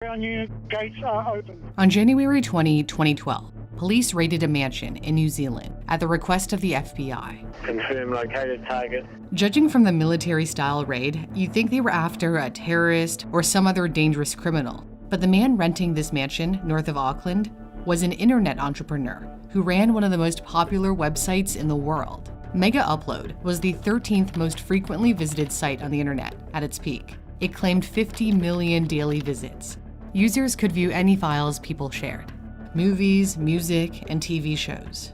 Ground unit gates are open. On January 20, 2012, police raided a mansion in New Zealand at the request of the FBI. Confirm located target. Judging from the military-style raid, you'd think they were after a terrorist or some other dangerous criminal. But the man renting this mansion north of Auckland was an internet entrepreneur who ran one of the most popular websites in the world. Mega Upload was the 13th most frequently visited site on the internet at its peak. It claimed 50 million daily visits. Users could view any files people shared: movies, music, and TV shows.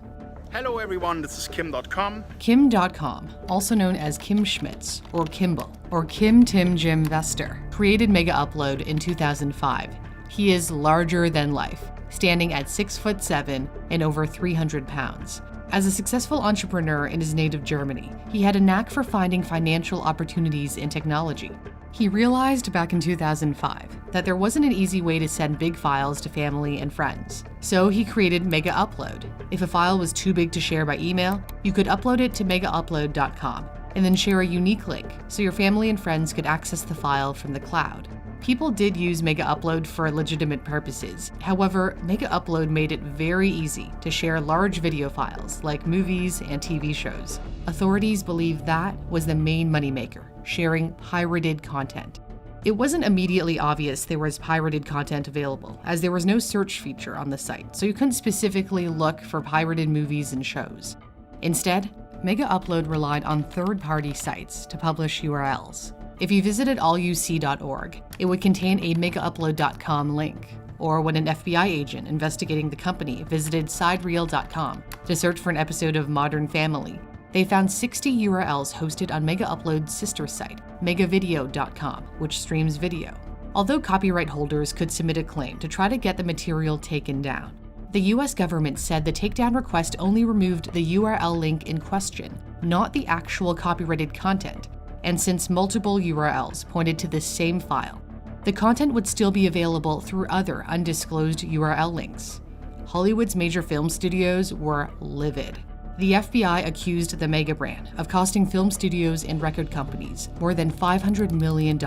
Hello everyone, this is Kim.com. Kim.com, also known as Kim Schmitz or Kimball or Kim Tim Jim Vester, created Mega Upload in 2005. He is larger than life, standing at 6'7" and over 300 pounds. As a successful entrepreneur in his native Germany, he had a knack for finding financial opportunities in technology. He realized back in 2005 that there wasn't an easy way to send big files to family and friends. So he created Mega Upload. If a file was too big to share by email, you could upload it to megaupload.com and then share a unique link so your family and friends could access the file from the cloud. People did use Mega Upload for legitimate purposes. However, Mega Upload made it very easy to share large video files like movies and TV shows. Authorities believe that was the main moneymaker, sharing pirated content. It wasn't immediately obvious there was pirated content available, as there was no search feature on the site, so you couldn't specifically look for pirated movies and shows. Instead, Mega Upload relied on third-party sites to publish URLs. If you visited alluc.org, it would contain a megaupload.com link. Or when an FBI agent investigating the company visited sidereel.com to search for an episode of Modern Family, they found 60 URLs hosted on Mega Upload's sister site, megavideo.com, which streams video. Although copyright holders could submit a claim to try to get the material taken down, the US government said the takedown request only removed the URL link in question, not the actual copyrighted content. And since multiple URLs pointed to this same file, the content would still be available through other undisclosed URL links. Hollywood's major film studios were livid. The FBI accused the Mega brand of costing film studios and record companies more than $500 million.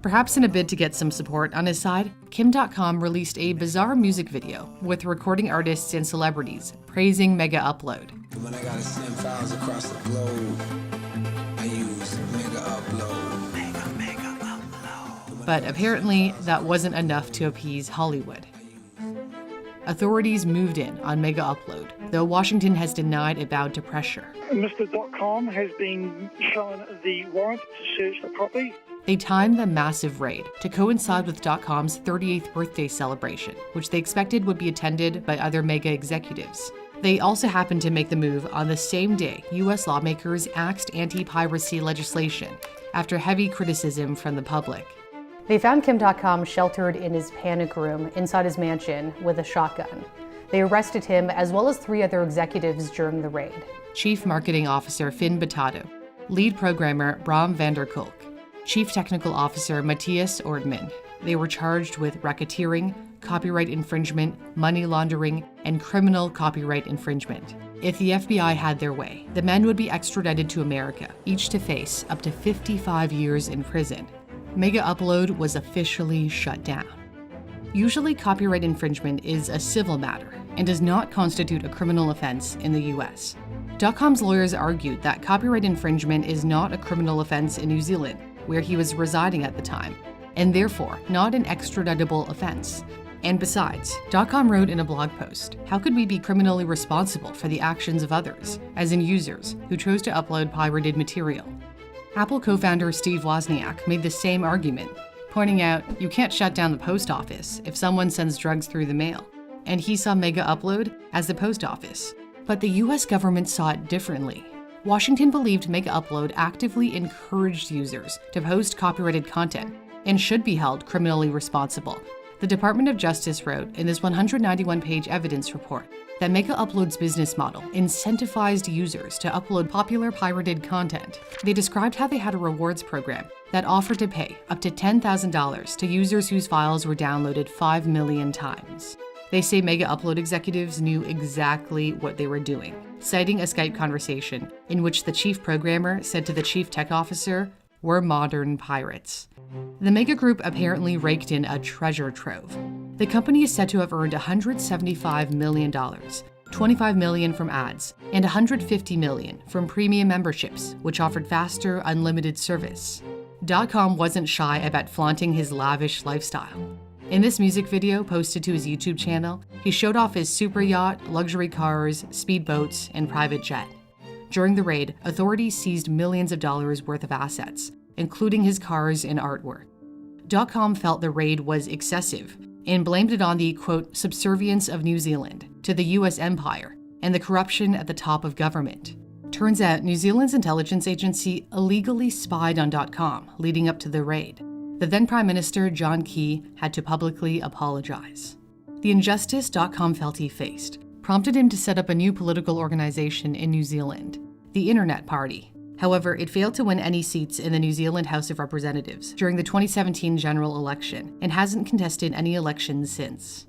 Perhaps in a bid to get some support on his side, Kim.com released a bizarre music video with recording artists and celebrities praising Mega Upload. When I gotta send files across the globe, I use Mega Upload. Mega Upload. But apparently, that wasn't enough to appease Hollywood. Authorities moved in on Mega Upload, though Washington has denied it bowed to pressure. Mr. .com has been shown the warrant to search the property. They timed the massive raid to coincide with .com's 38th birthday celebration, which they expected would be attended by other Mega executives. They also happened to make the move on the same day US lawmakers axed anti-piracy legislation after heavy criticism from the public. They found Kim.com sheltered in his panic room inside his mansion with a shotgun. They arrested him as well as 3 other executives during the raid. Chief Marketing Officer Finn Batato, Lead Programmer Bram van der Kolk, Chief Technical Officer Matthias Ortman. They were charged with racketeering, copyright infringement, money laundering, and criminal copyright infringement. If the FBI had their way, the men would be extradited to America, each to face up to 55 years in prison. Mega Upload was officially shut down. Usually, copyright infringement is a civil matter and does not constitute a criminal offense in the US. .com's lawyers argued that copyright infringement is not a criminal offense in New Zealand, where he was residing at the time, and therefore not an extraditable offense. And besides, .com wrote in a blog post, how could we be criminally responsible for the actions of others, as in users who chose to upload pirated material? Apple co-founder Steve Wozniak made the same argument, pointing out you can't shut down the post office if someone sends drugs through the mail, and he saw Mega Upload as the post office. But the US government saw it differently. Washington believed Mega Upload actively encouraged users to post copyrighted content and should be held criminally responsible. The Department of Justice wrote in this 191-page evidence report that Mega Upload's business model incentivized users to upload popular pirated content. They described how they had a rewards program that offered to pay up to $10,000 to users whose files were downloaded 5 million times. They say Mega Upload executives knew exactly what they were doing, citing a Skype conversation in which the chief programmer said to the chief tech officer, "We're modern pirates." The Mega Group apparently raked in a treasure trove. The company is said to have earned $175 million, $25 million from ads, and $150 million from premium memberships, which offered faster, unlimited service. .com wasn't shy about flaunting his lavish lifestyle. In this music video posted to his YouTube channel, he showed off his super yacht, luxury cars, speedboats, and private jet. During the raid, authorities seized millions of dollars worth of assets, including his cars and artwork. .com felt the raid was excessive and blamed it on the, quote, subservience of New Zealand to the US empire and the corruption at the top of government. Turns out New Zealand's intelligence agency illegally spied on .com leading up to the raid. The then Prime Minister, John Key, had to publicly apologize. The injustice .com felt he faced prompted him to set up a new political organization in New Zealand, the Internet Party. However, it failed to win any seats in the New Zealand House of Representatives during the 2017 general election and hasn't contested any elections since.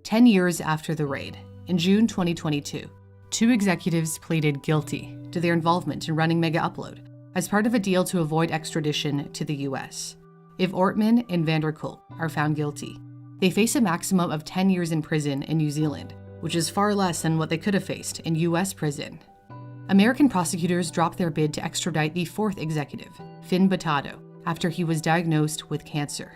10 years after the raid, in June 2022, 2 executives pleaded guilty to their involvement in running Mega Upload as part of a deal to avoid extradition to the US. If Ortman and Vanderkolk are found guilty, they face a maximum of 10 years in prison in New Zealand, which is far less than what they could have faced in US prison. American prosecutors dropped their bid to extradite the 4th executive, Finn Batato, after he was diagnosed with cancer.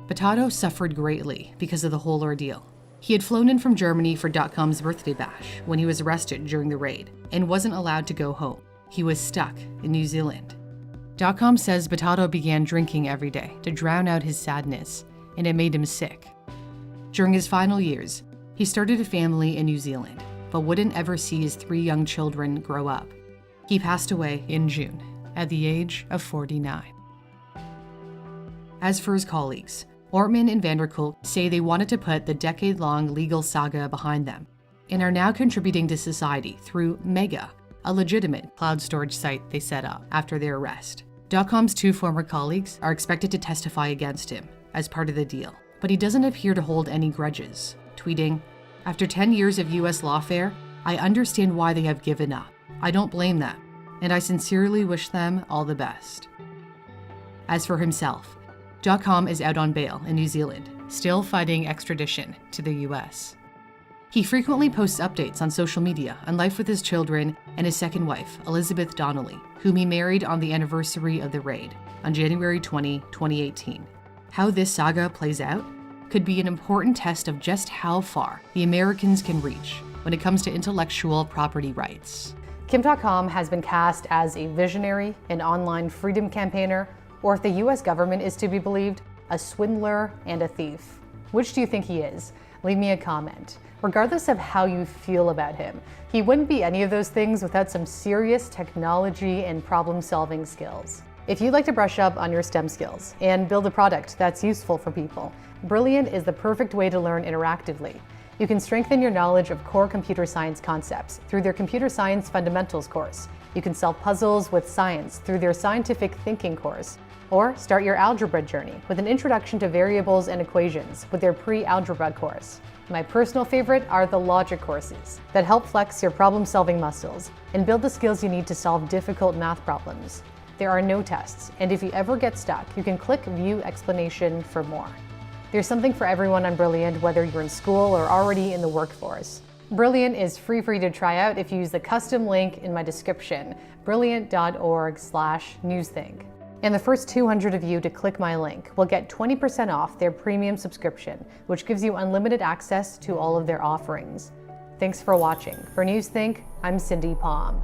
Batato suffered greatly because of the whole ordeal. He had flown in from Germany for .com's birthday bash when he was arrested during the raid and wasn't allowed to go home. He was stuck in New Zealand. .com says Batato began drinking every day to drown out his sadness, and it made him sick. During his final years, he started a family in New Zealand, but wouldn't ever see his 3 young children grow up. He passed away in June, at the age of 49. As for his colleagues, Ortman and Vanderkolk say they wanted to put the decade-long legal saga behind them, and are now contributing to society through Mega, a legitimate cloud storage site they set up after their arrest. .com's 2 former colleagues are expected to testify against him as part of the deal, but he doesn't appear to hold any grudges, tweeting, "After 10 years of US lawfare, I understand why they have given up. I don't blame them, and I sincerely wish them all the best." As for himself, .com is out on bail in New Zealand, still fighting extradition to the US. He frequently posts updates on social media on life with his children and his second wife, Elizabeth Donnelly, whom he married on the anniversary of the raid on January 20, 2018. How this saga plays out could be an important test of just how far the Americans can reach when it comes to intellectual property rights. Kim.com has been cast as a visionary, an online freedom campaigner, or if the US government is to be believed, a swindler and a thief. Which do you think he is? Leave me a comment. Regardless of how you feel about him, he wouldn't be any of those things without some serious technology and problem-solving skills. If you'd like to brush up on your STEM skills and build a product that's useful for people, Brilliant is the perfect way to learn interactively. You can strengthen your knowledge of core computer science concepts through their Computer Science Fundamentals course. You can solve puzzles with science through their Scientific Thinking course, or start your algebra journey with an introduction to variables and equations with their pre-algebra course. My personal favorite are the logic courses that help flex your problem-solving muscles and build the skills you need to solve difficult math problems. There are no tests, and if you ever get stuck, you can click View Explanation for more. There's something for everyone on Brilliant, whether you're in school or already in the workforce. Brilliant is free for you to try out if you use the custom link in my description, brilliant.org/newsthink. And the first 200 of you to click my link will get 20% off their premium subscription, which gives you unlimited access to all of their offerings. Thanks for watching. For Newsthink, I'm Cindy Palm.